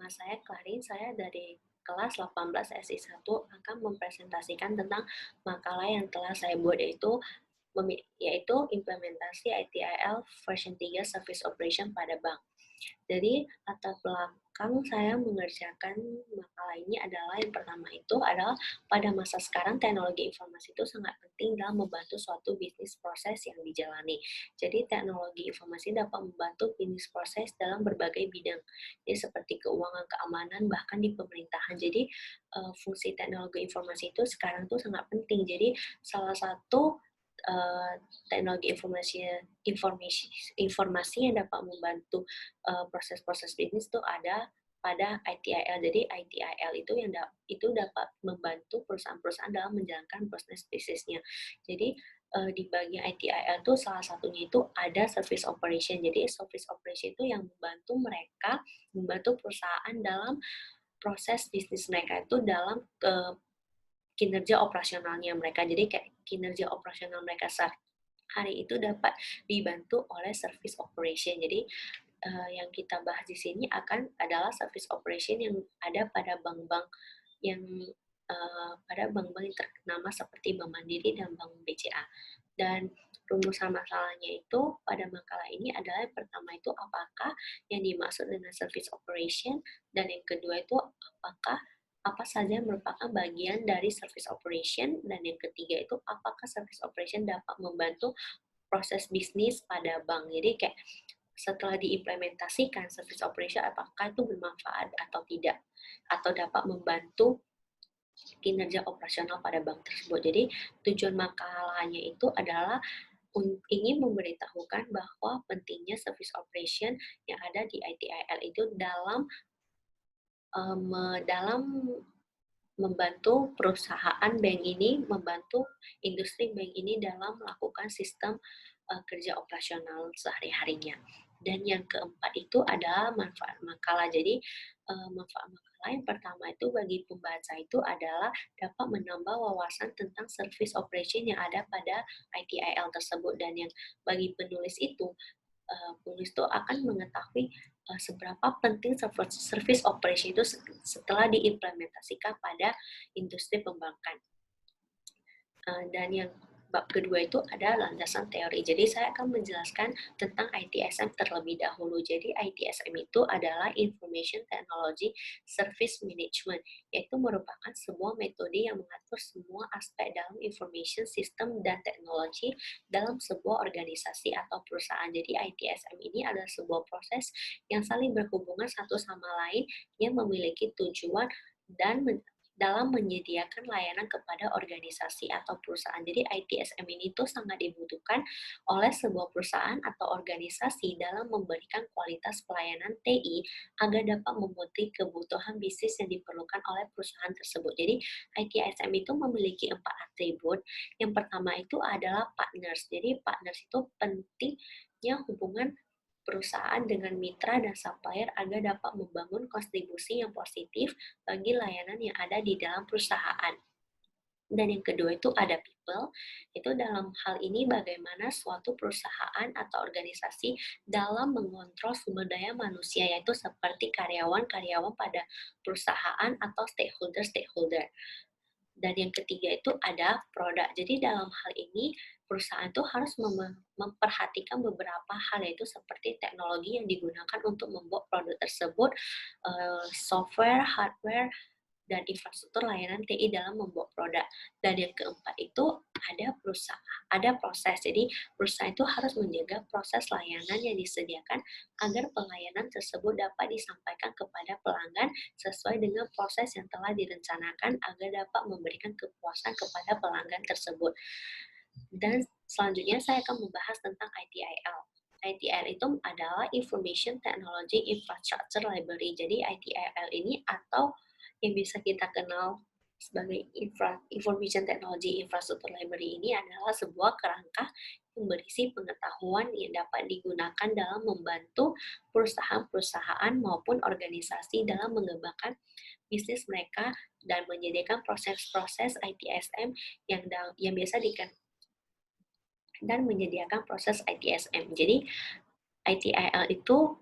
Nama saya Clarin, saya dari kelas 18 SI1 akan mempresentasikan tentang makalah yang telah saya buat yaitu implementasi ITIL version 3 Service Operation pada bank. Jadi latar belakang saya mengerjakan makalah ini adalah yang pertama itu adalah pada masa sekarang teknologi informasi itu sangat penting dalam membantu suatu bisnis proses yang dijalani. Jadi teknologi informasi dapat membantu bisnis proses dalam berbagai bidang. Jadi seperti keuangan, keamanan, bahkan di pemerintahan. Jadi fungsi teknologi informasi itu sekarang tuh sangat penting. Jadi salah satu uh, teknologi informasi yang dapat membantu proses-proses bisnis itu ada pada ITIL. Jadi ITIL itu dapat membantu perusahaan-perusahaan dalam menjalankan proses bisnisnya. Jadi di bagian ITIL itu salah satunya itu ada service operation. Jadi service operation itu yang membantu perusahaan dalam proses bisnis mereka itu dalam kinerja operasionalnya mereka. Jadi kayak kinerja operasional mereka sehari itu dapat dibantu oleh service operation. Jadi yang kita bahas di sini adalah service operation yang ada pada bank-bank yang yang ternama seperti Bank Mandiri dan Bank BCA. Dan rumusan masalahnya itu pada makalah ini adalah yang pertama itu apakah yang dimaksud dengan service operation, dan yang kedua itu apa saja yang merupakan bagian dari service operation, dan yang ketiga itu apakah service operation dapat membantu proses bisnis pada bank. Jadi kayak setelah diimplementasikan service operation apakah itu bermanfaat atau tidak, atau dapat membantu kinerja operasional pada bank tersebut. Jadi tujuan makalahnya itu adalah ingin memberitahukan bahwa pentingnya service operation yang ada di ITIL itu dalam membantu perusahaan bank ini, membantu industri bank ini dalam melakukan sistem kerja operasional sehari-harinya. Dan yang keempat itu adalah manfaat makalah. Jadi manfaat makalah yang pertama itu bagi pembaca itu adalah dapat menambah wawasan tentang service operation yang ada pada ITIL tersebut, dan yang bagi penulis itu penulis itu akan mengetahui seberapa penting service operation itu setelah diimplementasikan pada industri perbankan. Dan yang bab kedua itu ada landasan teori. Jadi saya akan menjelaskan tentang ITSM terlebih dahulu. Jadi ITSM itu adalah Information Technology Service Management, yaitu merupakan sebuah metode yang mengatur semua aspek dalam information system dan teknologi dalam sebuah organisasi atau perusahaan. Jadi ITSM ini adalah sebuah proses yang saling berhubungan satu sama lain yang memiliki tujuan dan dalam menyediakan layanan kepada organisasi atau perusahaan. Jadi ITSM ini tuh sangat dibutuhkan oleh sebuah perusahaan atau organisasi dalam memberikan kualitas pelayanan TI agar dapat memenuhi kebutuhan bisnis yang diperlukan oleh perusahaan tersebut. Jadi ITSM itu memiliki 4 atribut. Yang pertama itu adalah partners. Jadi partners itu pentingnya hubungan perusahaan dengan mitra dan supplier agar dapat membangun kontribusi yang positif bagi layanan yang ada di dalam perusahaan. Dan yang kedua itu ada people, itu dalam hal ini bagaimana suatu perusahaan atau organisasi dalam mengontrol sumber daya manusia, yaitu seperti karyawan-karyawan pada perusahaan atau stakeholder-stakeholder. Dan yang ketiga itu ada produk. Jadi dalam hal ini perusahaan itu harus memperhatikan beberapa hal, yaitu seperti teknologi yang digunakan untuk membuat produk tersebut, software, hardware, dan infrastruktur layanan TI dalam membuat produk. Dan yang keempat itu ada proses. Jadi perusahaan itu harus menjaga proses layanan yang disediakan agar pelayanan tersebut dapat disampaikan kepada pelanggan sesuai dengan proses yang telah direncanakan agar dapat memberikan kepuasan kepada pelanggan tersebut. Dan selanjutnya saya akan membahas tentang ITIL. ITIL itu adalah Information Technology Infrastructure Library. Jadi ITIL ini atau yang bisa kita kenal sebagai Information Technology Infrastructure Library ini adalah sebuah kerangka yang berisi pengetahuan yang dapat digunakan dalam membantu perusahaan-perusahaan maupun organisasi dalam mengembangkan bisnis mereka dan menyediakan proses-proses ITSM yang biasa dan menyediakan proses ITSM. Jadi ITIL itu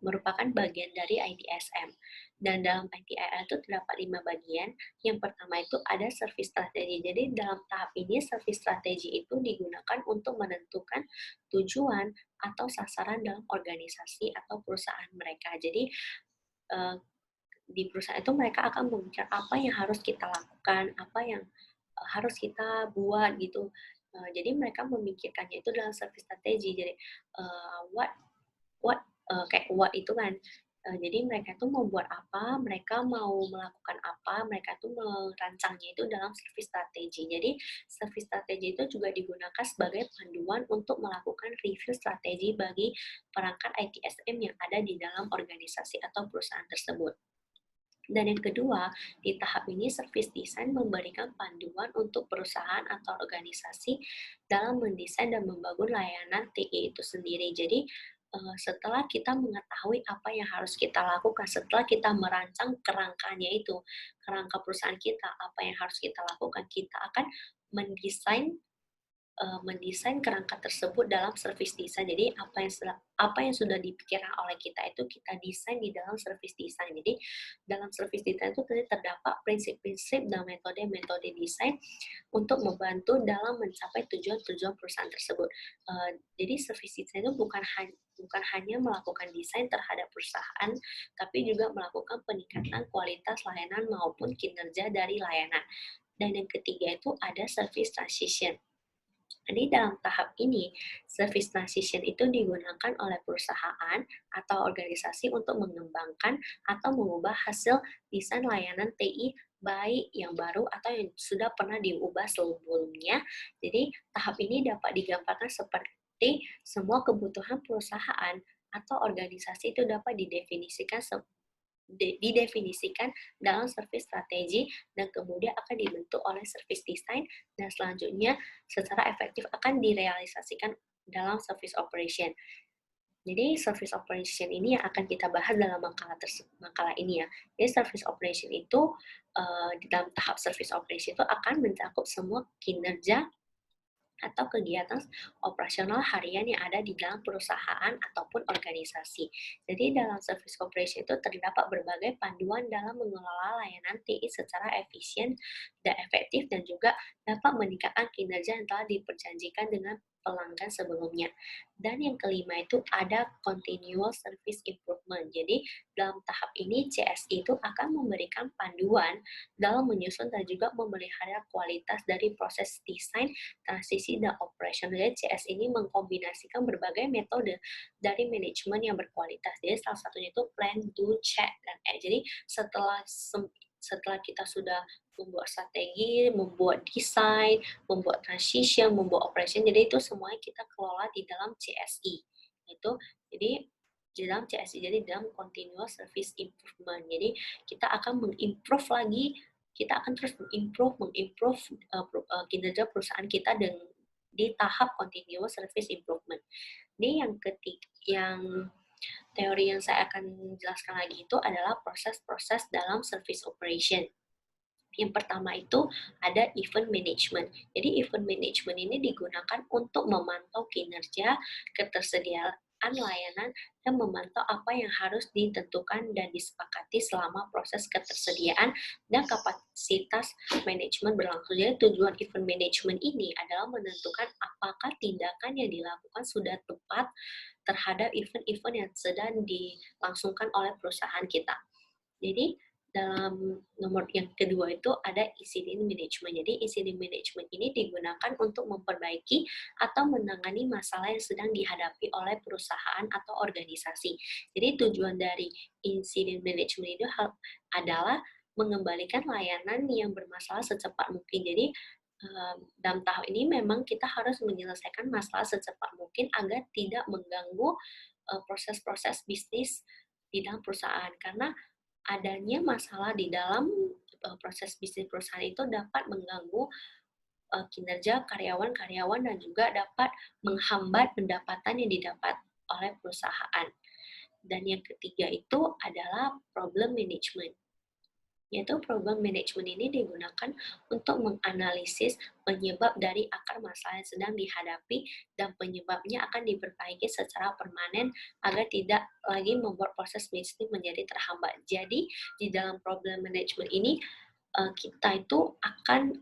merupakan bagian dari ITSM. Dan dalam ITIL itu terdapat 5 bagian. Yang pertama itu ada service strategi. Jadi dalam tahap ini service strategi itu digunakan untuk menentukan tujuan atau sasaran dalam organisasi atau perusahaan mereka. Jadi eh, di perusahaan itu mereka akan memikirkan apa yang harus kita lakukan, apa yang harus kita buat gitu. Jadi mereka memikirkannya itu dalam service strategi. Jadi what what kayak what itu kan. Jadi mereka tuh mau buat apa, mereka mau melakukan apa, mereka tuh merancangnya itu dalam service strategi. Jadi service strategi itu juga digunakan sebagai panduan untuk melakukan review strategi bagi perangkat ITSM yang ada di dalam organisasi atau perusahaan tersebut. Dan yang kedua, di tahap ini service design memberikan panduan untuk perusahaan atau organisasi dalam mendesain dan membangun layanan TI itu sendiri. Jadi, setelah kita mengetahui apa yang harus kita lakukan, setelah kita merancang kerangkanya itu, kerangka perusahaan kita, apa yang harus kita lakukan, kita akan mendesain mendesain kerangka tersebut dalam service design. Jadi apa yang sudah dipikirkan oleh kita itu kita desain di dalam service design. Jadi dalam service design itu terdapat prinsip-prinsip dan metode-metode desain untuk membantu dalam mencapai tujuan-tujuan perusahaan tersebut. Jadi service design itu bukan hanya melakukan desain terhadap perusahaan, tapi juga melakukan peningkatan kualitas layanan maupun kinerja dari layanan. Dan yang ketiga itu ada service transition. Jadi dalam tahap ini, service transition itu digunakan oleh perusahaan atau organisasi untuk mengembangkan atau mengubah hasil desain layanan TI baik yang baru atau yang sudah pernah diubah sebelumnya. Jadi tahap ini dapat digambarkan seperti semua kebutuhan perusahaan atau organisasi itu dapat didefinisikan dalam service strategi dan kemudian akan dibentuk oleh service design dan selanjutnya secara efektif akan direalisasikan dalam service operation. Jadi service operation ini yang akan kita bahas dalam makalah ini ya. Jadi service operation itu di dalam tahap service operation itu akan mencakup semua kinerja atau kegiatan operasional harian yang ada di dalam perusahaan ataupun organisasi. Jadi dalam service operation itu terdapat berbagai panduan dalam mengelola layanan TI secara efisien dan efektif dan juga dapat meningkatkan kinerja yang telah diperjanjikan dengan pelanggan sebelumnya. Dan yang kelima itu ada continuous service improvement. Jadi dalam tahap ini CSI itu akan memberikan panduan dalam menyusun dan juga memelihara kualitas dari proses desain, transisi, dan operation. Jadi CS ini mengkombinasikan berbagai metode dari manajemen yang berkualitas. Jadi salah satunya itu plan, do, check, dan act. Jadi setelah kita sudah membuat strategi, membuat desain, membuat transition, membuat operation, jadi itu semuanya kita kelola di dalam CSI. Jadi di dalam CSI, jadi dalam continuous service improvement. Jadi kita akan mengimprove lagi, kita akan terus mengimprove kinerja perusahaan kita di tahap continuous service improvement. Ini yang teori yang saya akan jelaskan lagi itu adalah proses-proses dalam service operation. Yang pertama itu ada event management. Jadi event management ini digunakan untuk memantau kinerja, ketersediaan layanan, dan memantau apa yang harus ditentukan dan disepakati selama proses ketersediaan dan kapasitas manajemen berlangsung. Jadi tujuan event management ini adalah menentukan apakah tindakan yang dilakukan sudah tepat terhadap event-event yang sedang dilangsungkan oleh perusahaan kita. Jadi dalam nomor yang kedua itu ada incident management. Jadi incident management ini digunakan untuk memperbaiki atau menangani masalah yang sedang dihadapi oleh perusahaan atau organisasi. Jadi tujuan dari incident management itu adalah mengembalikan layanan yang bermasalah secepat mungkin. Jadi dalam tahap ini memang kita harus menyelesaikan masalah secepat mungkin agar tidak mengganggu proses-proses bisnis di dalam perusahaan, karena adanya masalah di dalam proses bisnis perusahaan itu dapat mengganggu kinerja karyawan-karyawan dan juga dapat menghambat pendapatan yang didapat oleh perusahaan. Dan yang ketiga itu adalah problem management. Yaitu problem management ini digunakan untuk menganalisis penyebab dari akar masalah yang sedang dihadapi dan penyebabnya akan diperbaiki secara permanen agar tidak lagi membuat proses bisnis menjadi terhambat. Jadi, di dalam problem management ini kita itu akan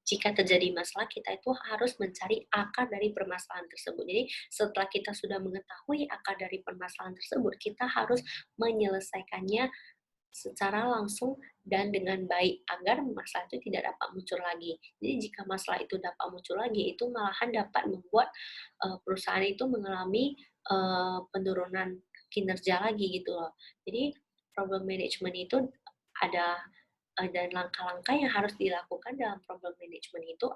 jika terjadi masalah, kita itu harus mencari akar dari permasalahan tersebut. Jadi, setelah kita sudah mengetahui akar dari permasalahan tersebut, kita harus menyelesaikannya secara langsung dan dengan baik agar masalah itu tidak dapat muncul lagi. Jadi jika masalah itu dapat muncul lagi, itu malahan dapat membuat perusahaan itu mengalami penurunan kinerja lagi gitu loh. Jadi problem management itu ada dan langkah-langkah yang harus dilakukan dalam problem management itu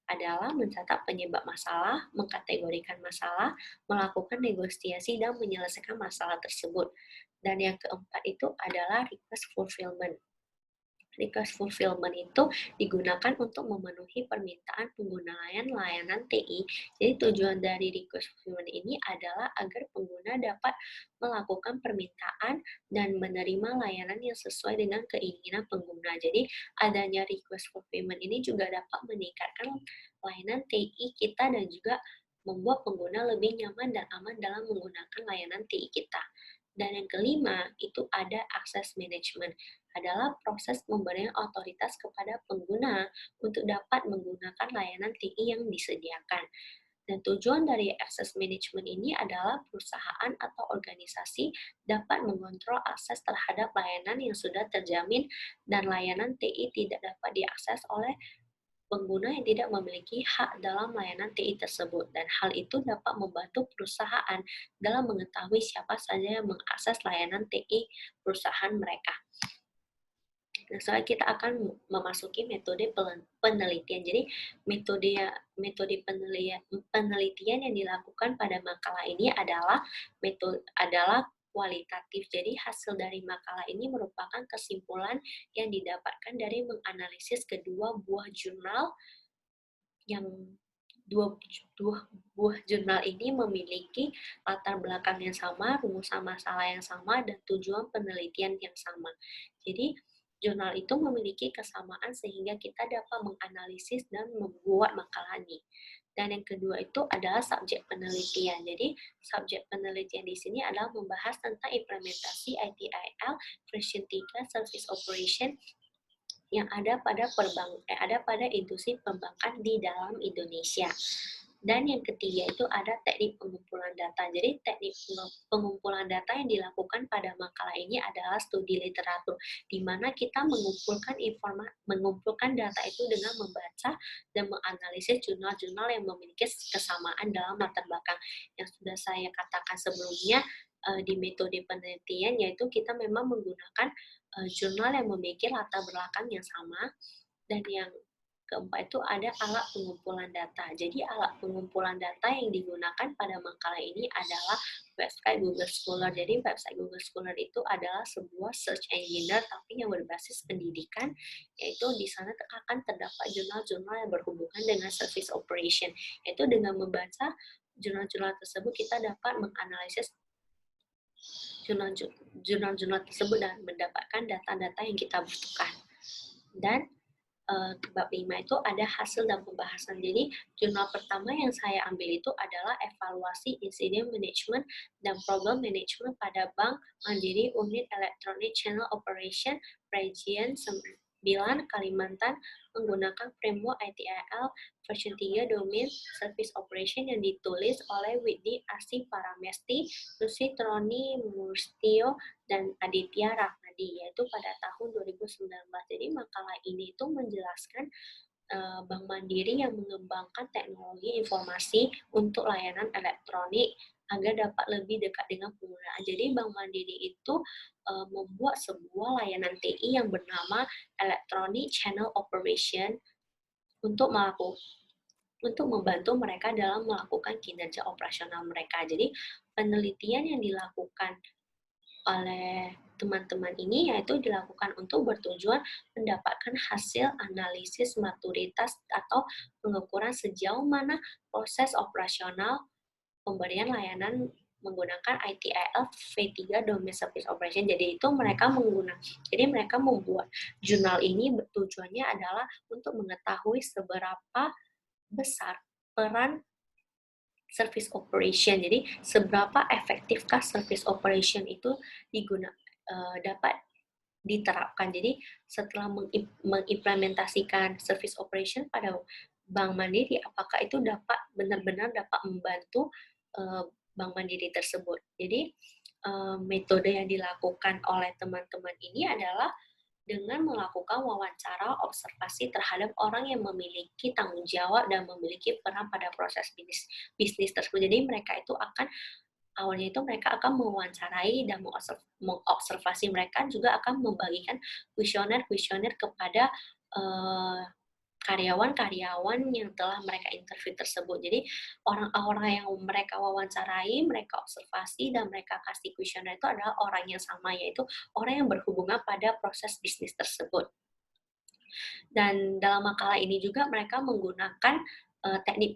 adalah mencatat penyebab masalah, mengkategorikan masalah, melakukan negosiasi, dan menyelesaikan masalah tersebut. Dan yang keempat itu adalah request fulfillment. Request fulfillment itu digunakan untuk memenuhi permintaan pengguna layanan TI. Jadi tujuan dari request fulfillment ini adalah agar pengguna dapat melakukan permintaan dan menerima layanan yang sesuai dengan keinginan pengguna. Jadi adanya request fulfillment ini juga dapat meningkatkan layanan TI kita dan juga membuat pengguna lebih nyaman dan aman dalam menggunakan layanan TI kita. Dan yang kelima, itu ada access management, adalah proses pemberian otoritas kepada pengguna untuk dapat menggunakan layanan TI yang disediakan. Dan tujuan dari access management ini adalah perusahaan atau organisasi dapat mengontrol akses terhadap layanan yang sudah terjamin dan layanan TI tidak dapat diakses oleh pengguna yang tidak memiliki hak dalam layanan TI tersebut, dan hal itu dapat membantu perusahaan dalam mengetahui siapa saja yang mengakses layanan TI perusahaan mereka. Nah, soalnya kita akan memasuki metode penelitian. Jadi, metode penelitian yang dilakukan pada makalah ini adalah kualitatif. Jadi, hasil dari makalah ini merupakan kesimpulan yang didapatkan dari menganalisis kedua buah jurnal yang dua, dua buah jurnal ini memiliki latar belakang yang sama, rumusan masalah yang sama, dan tujuan penelitian yang sama. Jadi, jurnal itu memiliki kesamaan sehingga kita dapat menganalisis dan membuat makalah ini. Dan yang kedua itu adalah subjek penelitian. Jadi, subjek penelitian di sini adalah membahas tentang implementasi ITIL version 3 Service Operation yang ada pada industri perbankan di dalam Indonesia. Dan yang ketiga itu ada teknik pengumpulan data. Jadi teknik pengumpulan data yang dilakukan pada makalah ini adalah studi literatur, di mana kita mengumpulkan data itu dengan membaca dan menganalisis jurnal-jurnal yang memiliki kesamaan dalam latar belakang. Yang sudah saya katakan sebelumnya di metode penelitian, yaitu kita memang menggunakan jurnal yang memiliki latar belakang yang sama. Dan yang keempat itu ada alat pengumpulan data. Jadi alat pengumpulan data yang digunakan pada makalah ini adalah website Google Scholar. Jadi website Google Scholar itu adalah sebuah search engine tapi yang berbasis pendidikan, yaitu di sana akan terdapat jurnal-jurnal yang berhubungan dengan service operation. Yaitu dengan membaca jurnal-jurnal tersebut kita dapat menganalisis jurnal-jurnal tersebut dan mendapatkan data-data yang kita butuhkan. Dan bab 5 itu ada hasil dan pembahasan. Jadi, jurnal pertama yang saya ambil itu adalah evaluasi incident management dan problem management pada Bank Mandiri Unit Electronic Channel Operation Region 9 Kalimantan menggunakan framework ITIL version 3 Domain Service Operation yang ditulis oleh Widhi Asih Paramesti, Lucy Troni Murstio, dan Aditya Rahmadi, yaitu pada tahun 2019. Jadi makalah ini itu menjelaskan Bank Mandiri yang mengembangkan teknologi informasi untuk layanan elektronik agar dapat lebih dekat dengan penggunaan. Jadi Bank Mandiri itu membuat sebuah layanan TI yang bernama Electronic Channel Operation untuk membantu mereka dalam melakukan kinerja operasional mereka. Jadi penelitian yang dilakukan oleh teman-teman ini yaitu dilakukan untuk bertujuan mendapatkan hasil analisis maturitas atau pengukuran sejauh mana proses operasional pemberian layanan menggunakan ITIL V3 Domain Service Operation. Jadi mereka membuat jurnal ini tujuannya adalah untuk mengetahui seberapa besar peran service operation. Jadi seberapa efektifkah service operation itu dapat diterapkan. Jadi setelah mengimplementasikan service operation pada Bank Mandiri, apakah itu benar-benar dapat membantu Bank Mandiri tersebut. Jadi metode yang dilakukan oleh teman-teman ini adalah dengan melakukan wawancara observasi terhadap orang yang memiliki tanggung jawab dan memiliki peran pada proses bisnis tersebut. Jadi awalnya itu mereka akan mewawancarai dan mengobservasi, mereka juga akan membagikan kuesioner kepada karyawan-karyawan yang telah mereka interview tersebut. Jadi orang-orang yang mereka wawancarai, mereka observasi, dan mereka kasih kuesioner itu adalah orang yang sama, yaitu orang yang berhubungan pada proses bisnis tersebut. Dan dalam makalah ini juga mereka menggunakan teknik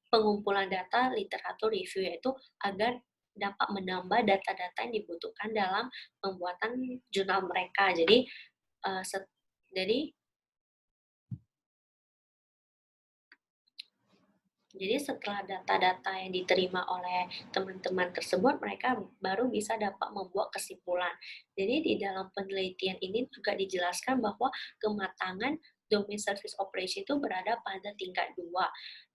pengumpulan data literatur review, yaitu agar dapat menambah data-data yang dibutuhkan dalam pembuatan jurnal mereka. Jadi setelah data-data yang diterima oleh teman-teman tersebut, mereka baru bisa dapat membuat kesimpulan. Jadi di dalam penelitian ini juga dijelaskan bahwa kematangan domain service operation itu berada pada tingkat 2.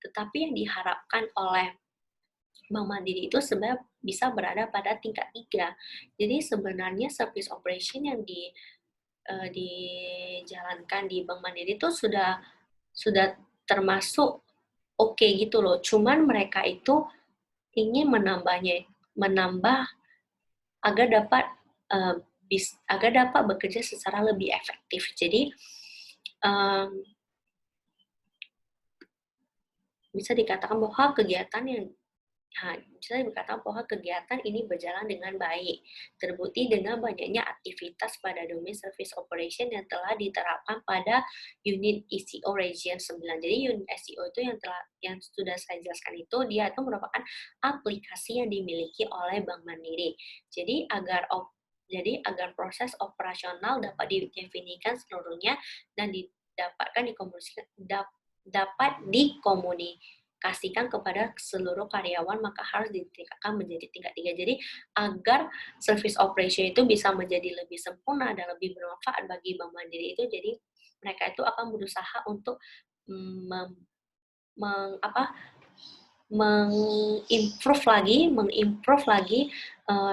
Tetapi yang diharapkan oleh Bank Mandiri itu sebenarnya bisa berada pada tingkat 3. Jadi sebenarnya service operation yang dijalankan di Bank Mandiri itu sudah termasuk oke gitu loh. Cuman mereka itu ingin menambah agar dapat bekerja secara lebih efektif. Jadi bisa dikatakan bahwa kegiatan ini berjalan dengan baik, terbukti dengan banyaknya aktivitas pada domain service operation yang telah diterapkan pada unit ECO region 9. Jadi unit ECO itu yang sudah saya jelaskan itu, dia itu merupakan aplikasi yang dimiliki oleh Bank Mandiri. Jadi agar proses operasional dapat didefinisikan seluruhnya dan dapat dikomunikasikan kepada seluruh karyawan, maka harus ditingkatkan menjadi tingkat 3. Jadi agar service operation itu bisa menjadi lebih sempurna dan lebih bermanfaat bagi Bank Mandiri itu, jadi mereka itu akan berusaha untuk mengimprove lagi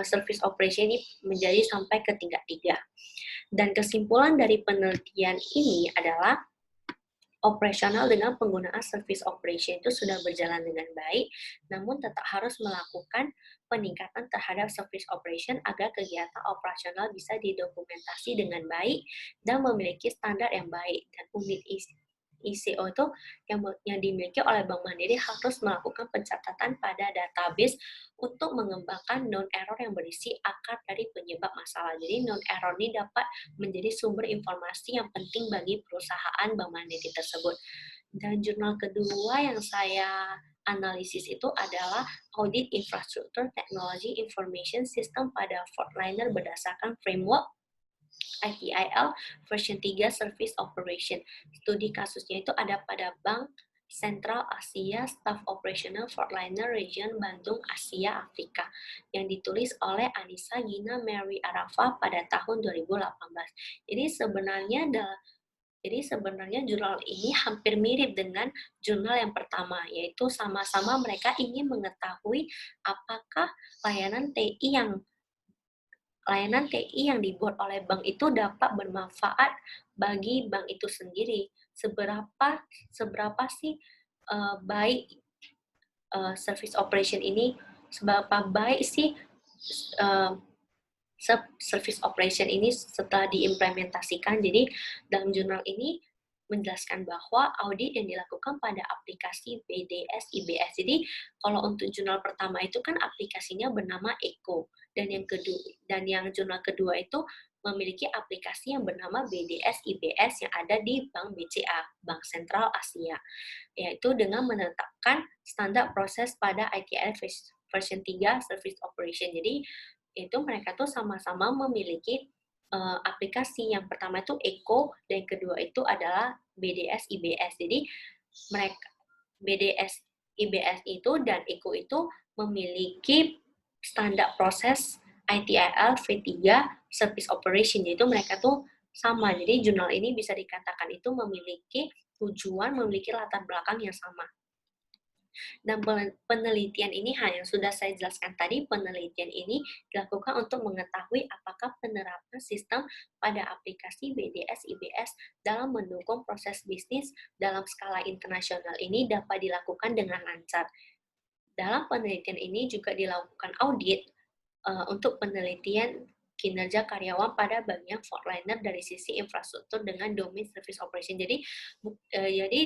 service operation ini menjadi sampai ke tingkat 3. Dan kesimpulan dari penelitian ini adalah operasional dengan penggunaan service operation itu sudah berjalan dengan baik, namun tetap harus melakukan peningkatan terhadap service operation agar kegiatan operasional bisa didokumentasi dengan baik dan memiliki standar yang baik. Dan unit ICO itu yang dimiliki oleh Bank Mandiri harus melakukan pencatatan pada database untuk mengembangkan known error yang berisi akar dari penyebab masalah. Jadi known error ini dapat menjadi sumber informasi yang penting bagi perusahaan Bank Mandiri tersebut. Dan jurnal kedua yang saya analisis itu adalah audit infrastruktur teknologi information system pada Fortliner berdasarkan framework ITIL version 3 Service Operation. Studi kasusnya itu ada pada Bank Sentral Asia Staff Operational Fortliner Region Bandung Asia Afrika yang ditulis oleh Anissa Gina Mary Arafa pada tahun 2018. Jadi sebenarnya jurnal ini hampir mirip dengan jurnal yang pertama, yaitu sama-sama mereka ingin mengetahui apakah layanan TI yang dibuat oleh bank itu dapat bermanfaat bagi bank itu sendiri. Seberapa sih baik service operation ini, seberapa baik sih service operation ini setelah diimplementasikan. Jadi dalam jurnal ini menjelaskan bahwa audit yang dilakukan pada aplikasi BDS IBS. Jadi kalau untuk jurnal pertama itu kan aplikasinya bernama Eko, dan yang jurnal kedua itu memiliki aplikasi yang bernama BDS IBS yang ada di Bank BCA, Bank Sentral Asia, yaitu dengan menetapkan standar proses pada ITIL version 3 service operation. Jadi itu mereka tuh sama-sama memiliki aplikasi. Yang pertama itu Eco dan yang kedua itu adalah BDS IBS. Jadi mereka BDS IBS itu dan Eco itu memiliki standar proses ITIL V3 service operation. Jadi itu mereka tuh sama. Jadi jurnal ini bisa dikatakan itu memiliki tujuan, memiliki latar belakang yang sama. Dan penelitian ini yang sudah saya jelaskan tadi, penelitian ini dilakukan untuk mengetahui apakah penerapan sistem pada aplikasi BDS IBS dalam mendukung proses bisnis dalam skala internasional ini dapat dilakukan dengan lancar. Dalam penelitian ini juga dilakukan audit untuk penelitian kinerja karyawan pada bagian frontliner dari sisi infrastruktur dengan domain service operation. Jadi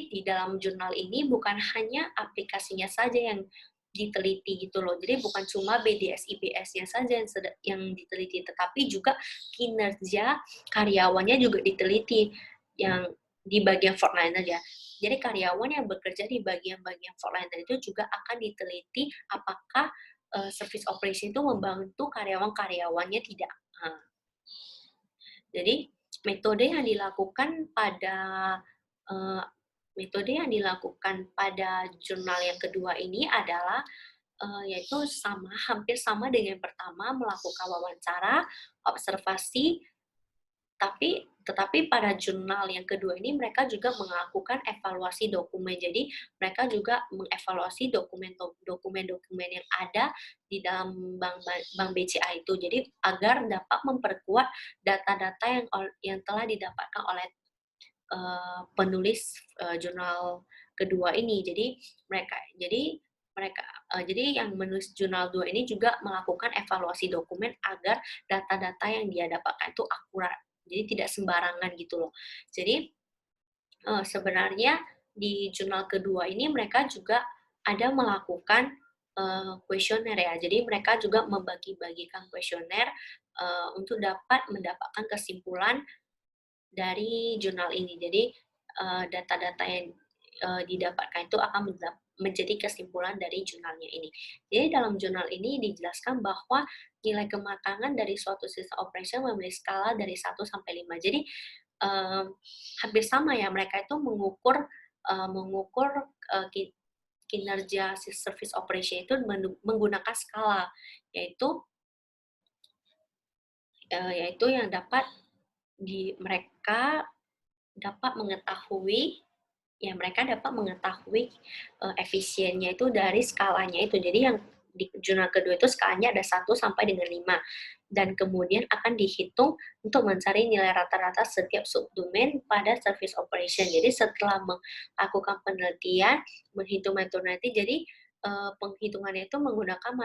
di dalam jurnal ini bukan hanya aplikasinya saja yang diteliti gitu loh. Jadi bukan cuma BDS IBS-nya saja yang diteliti, tetapi juga kinerja karyawannya juga diteliti yang di bagian frontliner ya. Jadi karyawan yang bekerja di bagian-bagian frontliner itu juga akan diteliti apakah service operation itu membantu karyawan-karyawannya tidak. Jadi metode yang dilakukan pada jurnal yang kedua ini adalah yaitu hampir sama dengan yang pertama, melakukan wawancara, observasi, tetapi pada jurnal yang kedua ini mereka juga melakukan evaluasi dokumen. Jadi mereka juga mengevaluasi dokumen-dokumen yang ada di dalam Bank BCA itu. Jadi agar dapat memperkuat data-data yang telah didapatkan oleh penulis jurnal kedua ini. Jadi yang menulis jurnal 2 ini juga melakukan evaluasi dokumen agar data-data yang dia dapatkan itu akurat. Jadi tidak sembarangan gitu loh. Jadi sebenarnya di jurnal kedua ini mereka juga ada melakukan kuesioner ya. Jadi mereka juga membagi-bagikan kuesioner untuk dapat mendapatkan kesimpulan dari jurnal ini. Jadi data-data yang didapatkan itu akan menjadi kesimpulan dari jurnalnya ini. Jadi dalam jurnal ini dijelaskan bahwa nilai kematangan dari suatu sistem operation memiliki skala dari 1 sampai 5. Jadi hampir sama ya, mereka itu mengukur kinerja service operation itu menggunakan skala, yaitu yang dapat mereka dapat mengetahui efisiennya itu dari skalanya itu. Jadi yang di jurnal kedua itu skalanya ada 1 sampai dengan 5. Dan kemudian akan dihitung untuk mencari nilai rata-rata setiap subdomain pada service operation. Jadi setelah melakukan penelitian, menghitung maturity, jadi penghitungannya itu menggunakan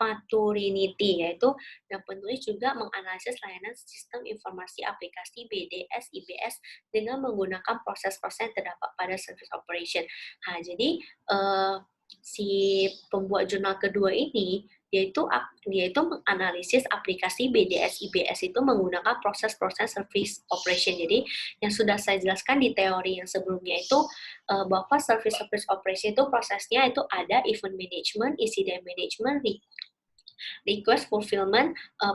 Maturinity, yaitu dan penulis juga menganalisis layanan sistem informasi aplikasi BDS IBS dengan menggunakan proses-proses yang terdapat pada service operation. Jadi si pembuat jurnal kedua ini dia itu menganalisis aplikasi BDS IBS itu menggunakan proses-proses service operation. Jadi yang sudah saya jelaskan di teori yang sebelumnya itu bahwa service operation itu prosesnya itu ada event management, incident management, request fulfillment,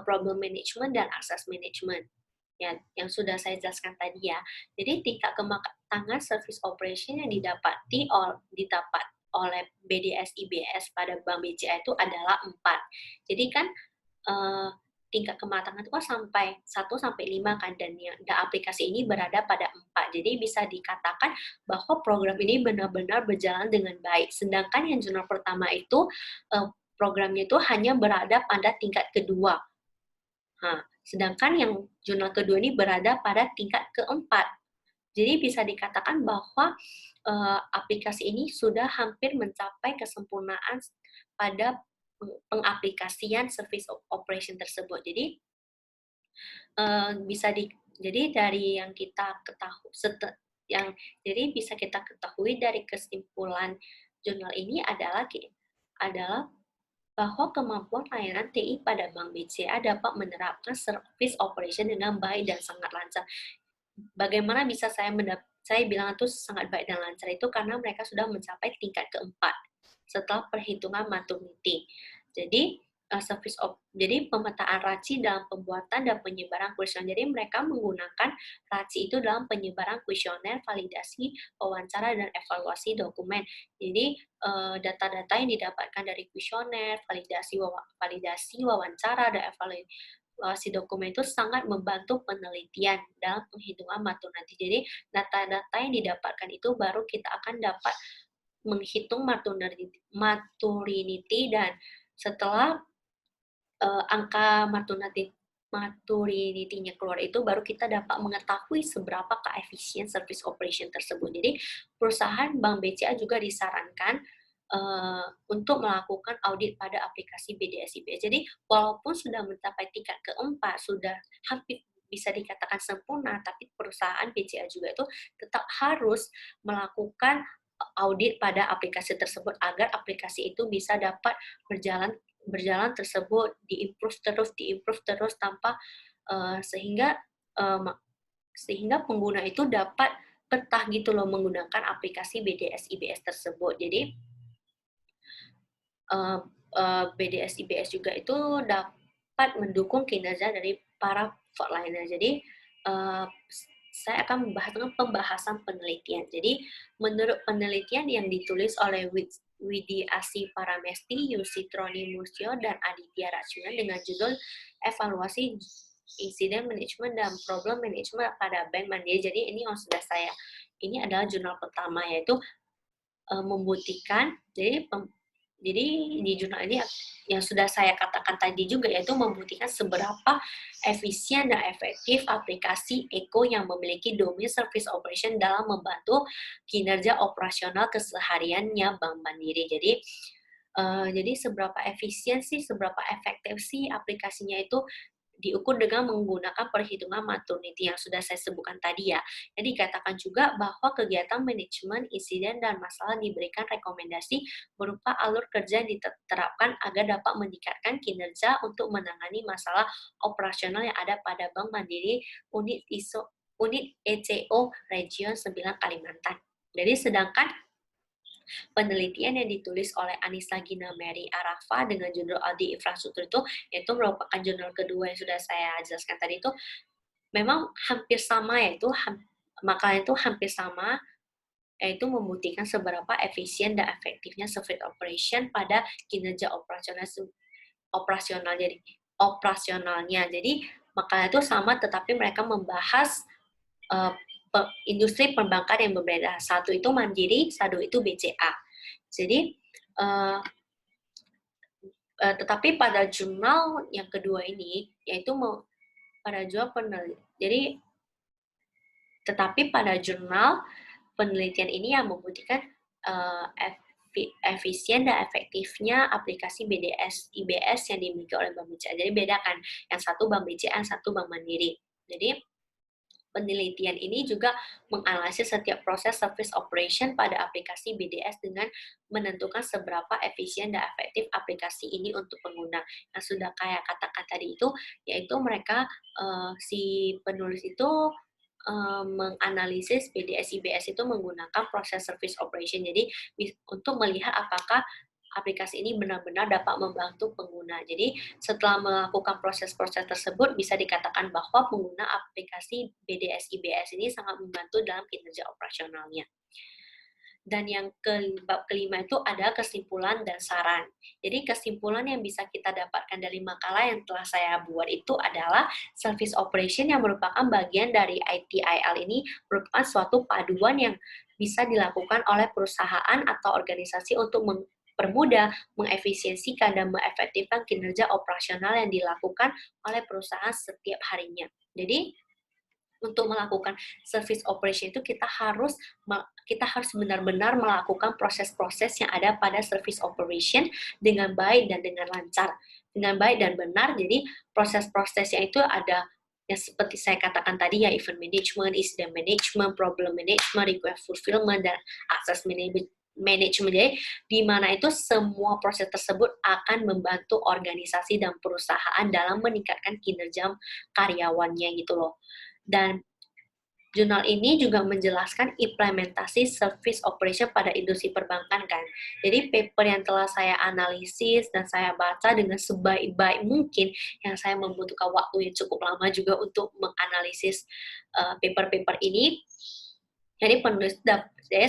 problem management, dan access management. Ya, yang sudah saya jelaskan tadi ya. Jadi tingkat kematangan service operation yang didapat oleh BDS IBS pada Bank BCA itu adalah 4. Jadi kan tingkat kematangan itu kan sampai 1 sampai 5 kan, dan aplikasi ini berada pada 4. Jadi bisa dikatakan bahwa program ini benar-benar berjalan dengan baik. Sedangkan yang jurnal pertama itu programnya itu hanya berada pada tingkat kedua. Sedangkan yang jurnal kedua ini berada pada tingkat keempat. Jadi bisa dikatakan bahwa aplikasi ini sudah hampir mencapai kesempurnaan pada pengaplikasian service operation tersebut. Jadi jadi dari yang kita ketahui, jadi bisa kita ketahui dari kesimpulan jurnal ini adalah bahwa kemampuan layanan TI pada Bank BCA dapat menerapkan service operation dengan baik dan sangat lancar. Bagaimana bisa saya bilang itu sangat baik dan lancar itu karena mereka sudah mencapai tingkat keempat. setelah perhitungan maternity. Jadi jadi pemetaan RACI dalam pembuatan dan penyebaran kuesioner. Jadi mereka menggunakan RACI itu dalam penyebaran kuesioner, validasi, wawancara, dan evaluasi dokumen. Jadi data-data yang didapatkan dari kuesioner, validasi, wawancara, dan evaluasi dokumen itu sangat membantu penelitian dalam penghitungan maternity. Jadi data-data yang didapatkan itu baru kita akan dapat menghitung maternity, dan setelah angka maternity-nya keluar itu baru kita dapat mengetahui seberapa efisien service operation tersebut. Jadi perusahaan Bank BCA juga disarankan untuk melakukan audit pada aplikasi BDS IBS. Jadi walaupun sudah mencapai tingkat keempat, sudah hampir bisa dikatakan sempurna, tapi perusahaan BCA juga itu tetap harus melakukan audit pada aplikasi tersebut agar aplikasi itu bisa dapat berjalan tersebut, diimprove terus tanpa sehingga pengguna itu dapat betah gitu loh menggunakan aplikasi BDS IBS tersebut. Jadi BDS IBS juga itu dapat mendukung kinerja dari para frontliner. Jadi saya akan membahas tentang pembahasan penelitian. Jadi menurut penelitian yang ditulis oleh Widi Asih Paramesti, Yusi Troni Musyo, dan Aditya Racuna dengan judul Evaluasi Insiden Management dan Problem Management pada Bank Mandiri. Jadi ini ini adalah jurnal pertama, yaitu membuktikan. Jadi di jurnal ini yang sudah saya katakan tadi juga, yaitu membuktikan seberapa efisien dan efektif aplikasi Eko yang memiliki domain service operation dalam membantu kinerja operasional kesehariannya Bank Mandiri. Jadi seberapa efisien sih, seberapa efektif sih aplikasinya itu diukur dengan menggunakan perhitungan maternity yang sudah saya sebutkan tadi ya. Jadi dikatakan juga bahwa kegiatan manajemen insiden dan masalah diberikan rekomendasi berupa alur kerja yang diterapkan agar dapat meningkatkan kinerja untuk menangani masalah operasional yang ada pada Bank Mandiri unit ECO Region 9 Kalimantan. Jadi sedangkan penelitian yang ditulis oleh Anissa Gina Mary Arafa dengan judul Audit Infrastruktur itu merupakan jurnal kedua yang sudah saya jelaskan tadi, itu memang hampir sama, yaitu makalah itu hampir sama, yaitu membuktikan seberapa efisien dan efektifnya service operation pada kinerja operasionalnya. Jadi makalah itu sama, tetapi mereka membahas industri perbankan yang berbeda. Satu itu Mandiri, satu itu BCA. Jadi, tetapi pada jurnal yang kedua ini, yaitu pada jurnal penelitian. Tetapi pada jurnal penelitian ini yang membuktikan efisien dan efektifnya aplikasi BDS IBS yang dimiliki oleh Bank BCA. Jadi bedakan, yang satu Bank BCA, yang satu Bank Mandiri. Jadi penelitian ini juga menganalisis setiap proses service operation pada aplikasi BDS dengan menentukan seberapa efisien dan efektif aplikasi ini untuk pengguna. Yang sudah kayak katakan tadi itu, yaitu mereka, si penulis itu menganalisis BDS IBS itu menggunakan proses service operation. Jadi untuk melihat apakah aplikasi ini benar-benar dapat membantu pengguna. Jadi setelah melakukan proses-proses tersebut, bisa dikatakan bahwa pengguna aplikasi BDS IBS ini sangat membantu dalam kinerja operasionalnya. Dan yang bab kelima itu ada kesimpulan dan saran. Jadi kesimpulan yang bisa kita dapatkan dari makalah yang telah saya buat itu adalah service operation yang merupakan bagian dari ITIL ini merupakan suatu paduan yang bisa dilakukan oleh perusahaan atau organisasi untuk mempermudah, mengefisiensikan, dan mengefektifkan kinerja operasional yang dilakukan oleh perusahaan setiap harinya. Jadi, untuk melakukan service operation itu kita harus benar-benar melakukan proses-proses yang ada pada service operation dengan baik dan dengan lancar, dengan baik dan benar. Jadi proses-prosesnya itu ada yang seperti saya katakan tadi ya, event management, incident management, problem management, request fulfillment, dan access management. Jadi di mana itu semua proses tersebut akan membantu organisasi dan perusahaan dalam meningkatkan kinerja karyawannya gitu loh. Dan jurnal ini juga menjelaskan implementasi service operation pada industri perbankan kan. Jadi paper yang telah saya analisis dan saya baca dengan sebaik-baik mungkin, yang saya membutuhkan waktu yang cukup lama juga untuk menganalisis paper-paper ini. Jadi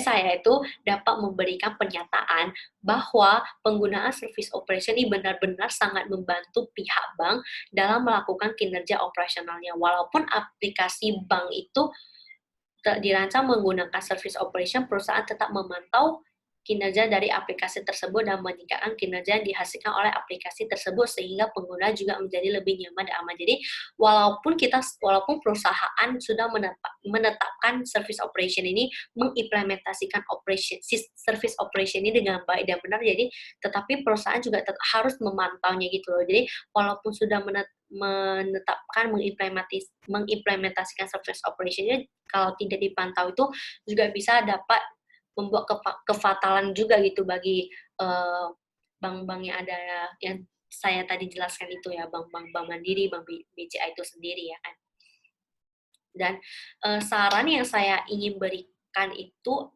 saya itu dapat memberikan pernyataan bahwa penggunaan service operation ini benar-benar sangat membantu pihak bank dalam melakukan kinerja operasionalnya. Walaupun aplikasi bank itu dirancang menggunakan service operation, perusahaan tetap memantau kinerja dari aplikasi tersebut dan meningkatkan kinerja yang dihasilkan oleh aplikasi tersebut sehingga pengguna juga menjadi lebih nyaman dan aman. Jadi walaupun perusahaan sudah menetapkan service operation ini, mengimplementasikan service operation ini dengan baik dan benar, jadi tetapi perusahaan juga harus memantaunya gitu loh. Jadi walaupun sudah menetapkan mengimplementasikan service operation-nya, kalau tidak dipantau itu juga bisa dapat membuat kefatalan juga gitu bagi bank-bank yang ada yang saya tadi jelaskan itu ya, bank Mandiri, bank BCA itu sendiri ya kan. Dan saran yang saya ingin berikan itu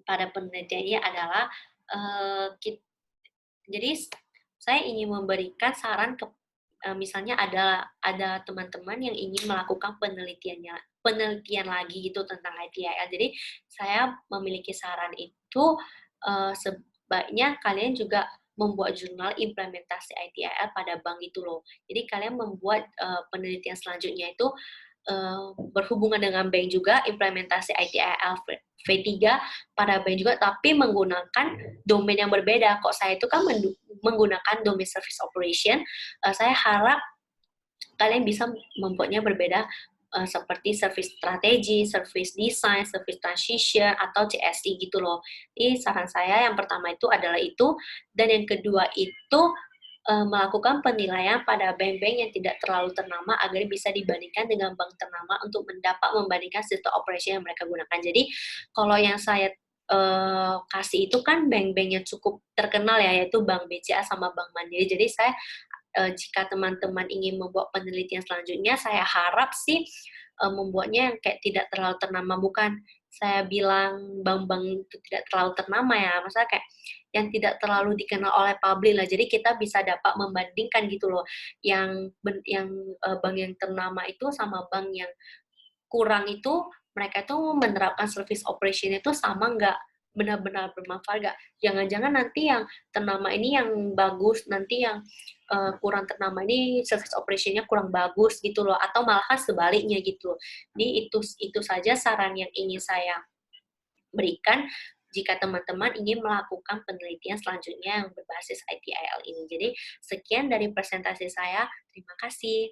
pada penelitiannya adalah jadi saya ingin memberikan saran ke misalnya ada teman-teman yang ingin melakukan penelitian lagi gitu tentang ITIL. Jadi saya memiliki saran itu sebaiknya kalian juga membuat jurnal implementasi ITIL pada bank itu loh. Jadi kalian membuat penelitian selanjutnya itu berhubungan dengan bank juga, implementasi ITIL V3 pada bank juga, tapi menggunakan domain yang berbeda. Kok saya itu kan menggunakan domain service operation, saya harap kalian bisa membuatnya berbeda seperti service strategi, service design, service transition, atau CSI gitu loh. Ini saran saya yang pertama itu adalah itu, dan yang kedua itu melakukan penilaian pada bank-bank yang tidak terlalu ternama agar bisa dibandingkan dengan bank ternama untuk mendapat membandingkan sistem operation yang mereka gunakan. Jadi kalau yang saya kasih itu kan bank-bank yang cukup terkenal ya, yaitu Bank BCA sama Bank Mandiri. Jadi saya jika teman-teman ingin membuat penelitian selanjutnya, saya harap sih membuatnya yang kayak tidak terlalu ternama, bukan saya bilang bank-bank itu tidak terlalu ternama ya, maksudnya kayak yang tidak terlalu dikenal oleh publik lah. Jadi kita bisa dapat membandingkan gitu loh, yang bank yang ternama itu sama bank yang kurang itu, mereka itu menerapkan service operation itu sama nggak, benar-benar bermanfaat nggak? Jangan-jangan nanti yang ternama ini yang bagus, nanti yang kurang ternama ini service operation-nya kurang bagus gitu loh, atau malahan sebaliknya gitu. Jadi itu saja saran yang ingin saya berikan jika teman-teman ingin melakukan penelitian selanjutnya yang berbasis ITIL ini. Jadi sekian dari presentasi saya. Terima kasih.